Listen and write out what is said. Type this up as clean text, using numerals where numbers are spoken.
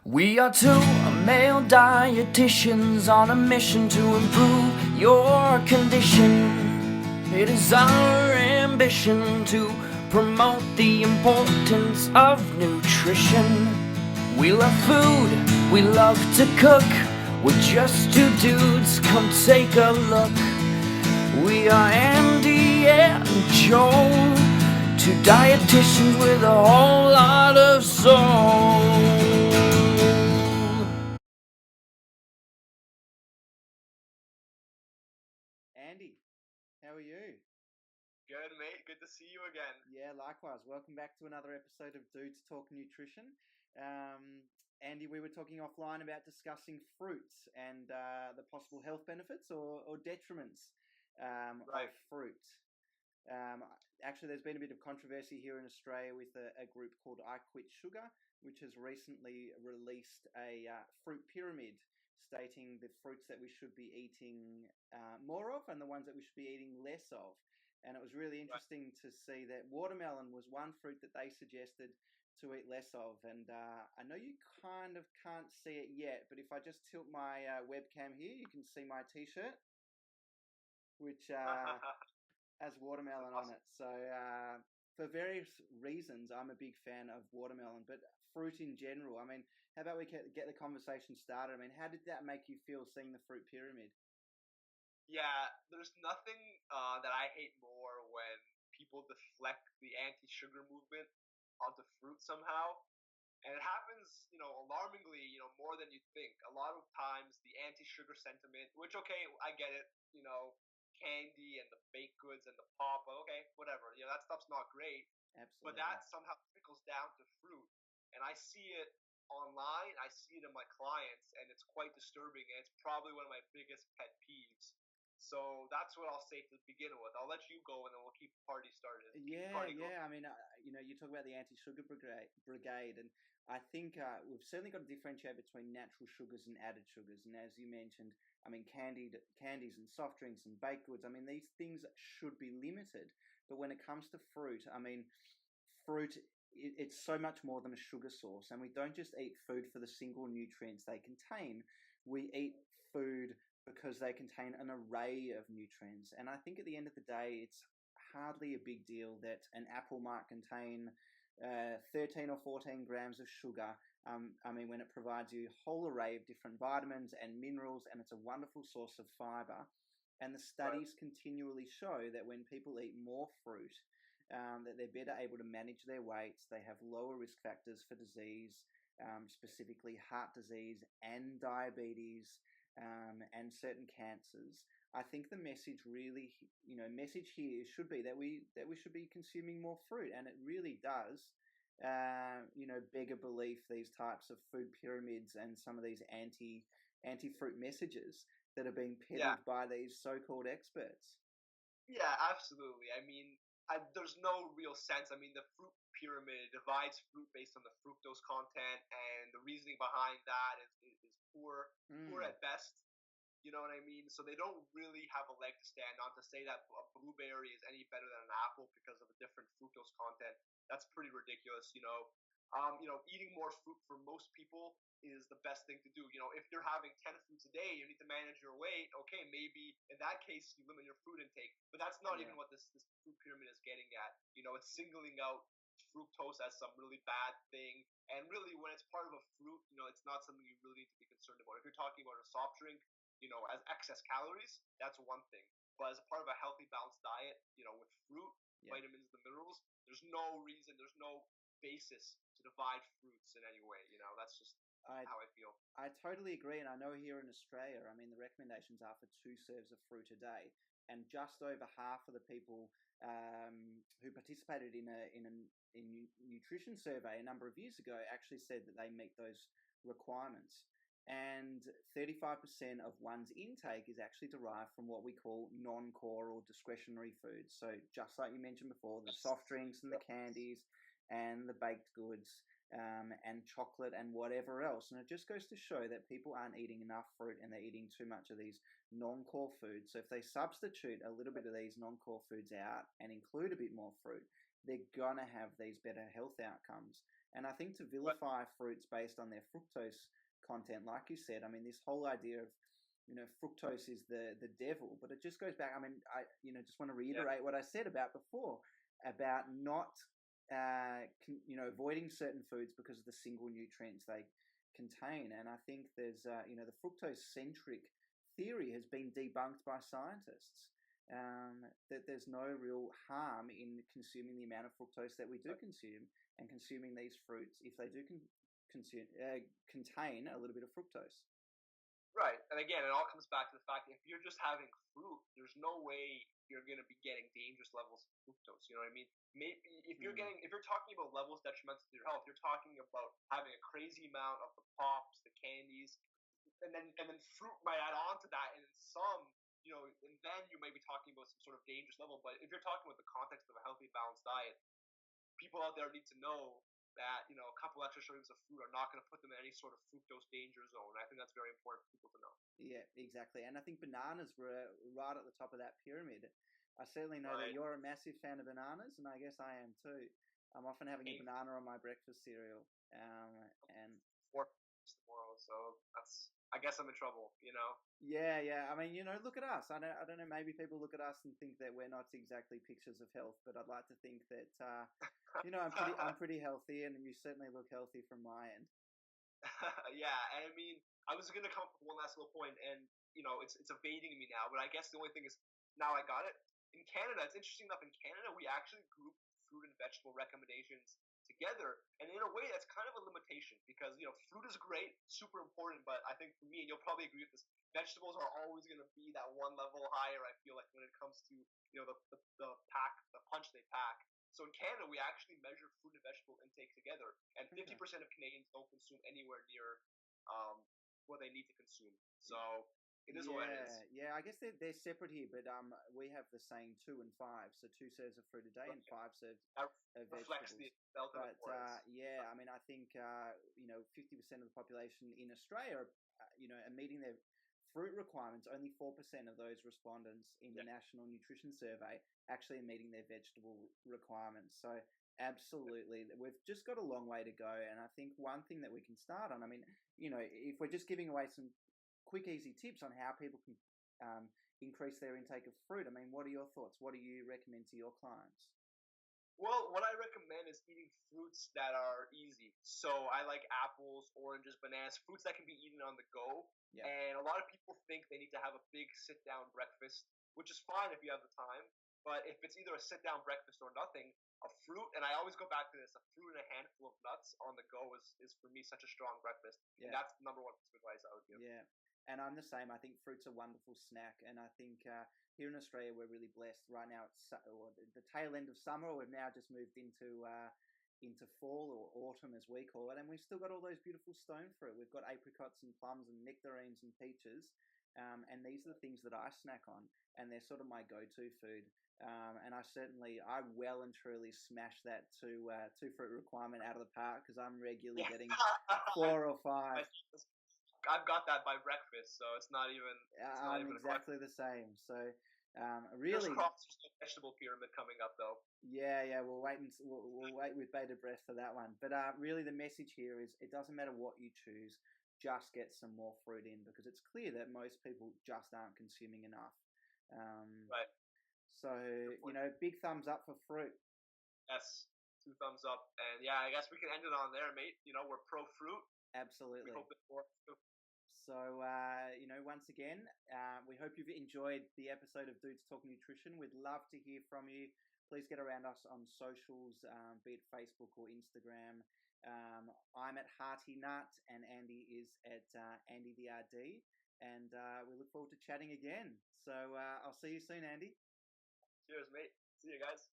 We are two male dietitians on a mission to improve your condition. It is our ambition to promote the importance of nutrition. We love food, we love to cook. We're just two dudes, come take a look. We are Andy and Joel, two dietitians with a whole lot of soul. Andy, how are you? Good, mate. Good to see you again. Yeah, likewise. Welcome back to another episode of Dudes Talk Nutrition. Andy, we were talking offline about discussing fruits and the possible health benefits or detriments of Right. fruit. Actually, there's been a bit of controversy here in Australia with a group called I Quit Sugar, which has recently released a fruit pyramid stating the fruits that we should be eating more of and the ones that we should be eating less of. And it was really Right. interesting to see that watermelon was one fruit that they suggested to eat less of. And I know you kind of can't see it yet, but if I just tilt my webcam here, you can see my T-shirt, which has watermelon on Awesome. it. So for various reasons, I'm a big fan of watermelon, but fruit in general. I mean, how about we get the conversation started? I mean, how did that make you feel seeing the fruit pyramid? Yeah, there's nothing that I hate more when people deflect the anti-sugar movement onto fruit somehow. And it happens, alarmingly, more than you think. A lot of times the anti-sugar sentiment, which, okay, I get it, candy and the baked goods and the pop, okay, whatever. That stuff's not great. But Absolutely. that somehow trickles down to fruit. And I see it online, I see it in my clients, and it's quite disturbing. And it's probably one of my biggest pet peeves. So that's what I'll say to begin with. I'll let you go, and then we'll keep the party started. Keep the Yeah, party going. yeah. I mean, you talk about the anti-sugar brigade, and I think we've certainly got to differentiate between natural sugars and added sugars. And as you mentioned, I mean, candies and soft drinks and baked goods. I mean, these things should be limited. But when it comes to fruit, I mean, fruit it's so much more than a sugar source, and we don't just eat food for the single nutrients they contain. We eat food because they contain an array of nutrients. And I think at the end of the day, it's hardly a big deal that an apple might contain 13 or 14 grams of sugar. I mean, when it provides you a whole array of different vitamins and minerals, and it's a wonderful source of fiber. And the Right. studies continually show that when people eat more fruit, that they're better able to manage their weights, they have lower risk factors for disease, specifically heart disease and diabetes, and certain cancers. I think the message really, message here should be that we should be consuming more fruit, and it really does, beg a belief. These types of food pyramids and some of these anti fruit messages that are being Yeah. peddled by these so-called experts. Yeah, absolutely. I mean, there's no real sense. I mean, the fruit pyramid divides fruit based on the fructose content, and the reasoning behind that is poor Mm, at best. You know what I mean? So they don't really have a leg to stand on to say that a blueberry is any better than an apple because of a different fructose content. That's pretty ridiculous. Eating more fruit for most people is the best thing to do. If you're having 10 fruits a day, you need to manage your weight. Okay, maybe in that case you limit your fruit intake, but that's not yeah. even what this fruit pyramid is getting at. It's singling out fructose as some really bad thing. And really, when it's part of a fruit, it's not something you really need to be concerned about. If you're talking about a soft drink, as excess calories, that's one thing. But as a part of a healthy, balanced diet, with fruit, Yeah. vitamins, the minerals, there's no reason, there's no basis to divide fruits in any way. That's just I how I feel. I totally agree, and I know here in Australia, I mean, the recommendations are for 2 serves of fruit a day, and just over half of the people who participated in nutrition survey a number of years ago actually said that they meet those requirements. And 35% of one's intake is actually derived from what we call non-core or discretionary foods. So just like you mentioned before, the soft drinks and the candies and the baked goods, and chocolate and whatever else. And it just goes to show that people aren't eating enough fruit and they're eating too much of these non-core foods. So if they substitute a little bit of these non-core foods out and include a bit more fruit, they're gonna have these better health outcomes. And I think to But vilify fruits based on their fructose content, like you said, I mean, this whole idea of, fructose is the devil, but it just goes back. I mean, I, just want to yeah, reiterate what I said about before about not, avoiding certain foods because of the single nutrients they contain. And I think there's, the fructose centric theory has been debunked by scientists. That there's no real harm in consuming the amount of fructose that we do consume and consuming these fruits if they do contain a little bit of fructose. right. And again, it all comes back to the fact that if you're just having fruit, there's no way you're going to be getting dangerous levels of fructose. You know what I mean? Maybe Mm. if you're talking about levels detrimental to your health, you're talking about having a crazy amount of the pops, the candies, and then fruit might add on to that, and in some, and then you might be talking about some sort of dangerous level. But if you're talking about the context of a healthy, balanced diet, people out there need to know that a couple extra servings of fruit are not going to put them in any sort of fructose danger zone. I think that's very important for people to know. Yeah, exactly. And I think bananas were right at the top of that pyramid. I certainly know that Right? you're a massive fan of bananas, and I guess I am too. I'm often having a Pain banana on my breakfast cereal. And for tomorrow, so I guess I'm in trouble. yeah. I mean, look at us. I don't know. Maybe people look at us and think that we're not exactly pictures of health, but I'd like to think that, I'm pretty healthy, and you certainly look healthy from my end. Yeah, and I mean, I was gonna come up with one last little point, and it's evading me now. But I guess the only thing is now I got it. In Canada, it's interesting enough. In Canada, we actually group fruit and vegetable recommendations together, and in a way, that's kind of a limitation because fruit is great, super important. But I think for me, and you'll probably agree with this, vegetables are always going to be that one level higher. I feel like when it comes to the punch they pack. So in Canada, we actually measure fruit and vegetable intake together, and Okay. 50% of Canadians don't consume anywhere near what they need to consume. So it is what it is. Yeah. I guess they're separate here, but we have the saying 2 and 5, so 2 serves of fruit a day and Right. 5 serves That of reflects vegetables. the relative But importance. yeah, I mean, I think 50% of the population in Australia, are meeting their fruit requirements. Only 4% of those respondents in the Yeah. National Nutrition Survey actually are meeting their vegetable requirements. So absolutely, we've just got a long way to go. And I think one thing that we can start on, I mean, if we're just giving away some quick, easy tips on how people can increase their intake of fruit. I mean, what are your thoughts? What do you recommend to your clients? Well, what I recommend is eating fruits that are easy. So I like apples, oranges, bananas, fruits that can be eaten on the go. Yeah. And a lot of people think they need to have a big sit down breakfast, which is fine if you have the time. But if it's either a sit down breakfast or nothing, a fruit, and I always go back to this, a fruit and a handful of nuts on the go is for me such a strong breakfast. And Yeah. that's the number one piece of advice I would give. Yeah. And I'm the same. I think fruit's a wonderful snack. And I think here in Australia, we're really blessed. Right now, it's the tail end of summer. We've now just moved into fall or autumn, as we call it. And we've still got all those beautiful stone fruit. We've got apricots and plums and nectarines and peaches. And these are the things that I snack on. And they're sort of my go to food. And I well and truly smash that two fruit requirement out of the park because I'm regularly Yeah. getting 4 or 5. I've got that by breakfast, so it's not I'm even a question. exactly the same. So, Fingers really, crossed there's no vegetable pyramid coming up though. yeah. We'll wait with bated breath for that one. But really, the message here is it doesn't matter what you choose, just get some more fruit in because it's clear that most people just aren't consuming enough. Um, Right. so, Good point. big thumbs up for fruit. Yes. 2 thumbs up. And yeah, I guess we can end it on there, mate. We're pro fruit. We Absolutely. hope it works too. So, once again, we hope you've enjoyed the episode of Dudes Talk Nutrition. We'd love to hear from you. Please get around us on socials, be it Facebook or Instagram. I'm at Hearty Nut, and Andy is at Andy the RD. And we look forward to chatting again. So, I'll see you soon, Andy. Cheers, mate. See you guys.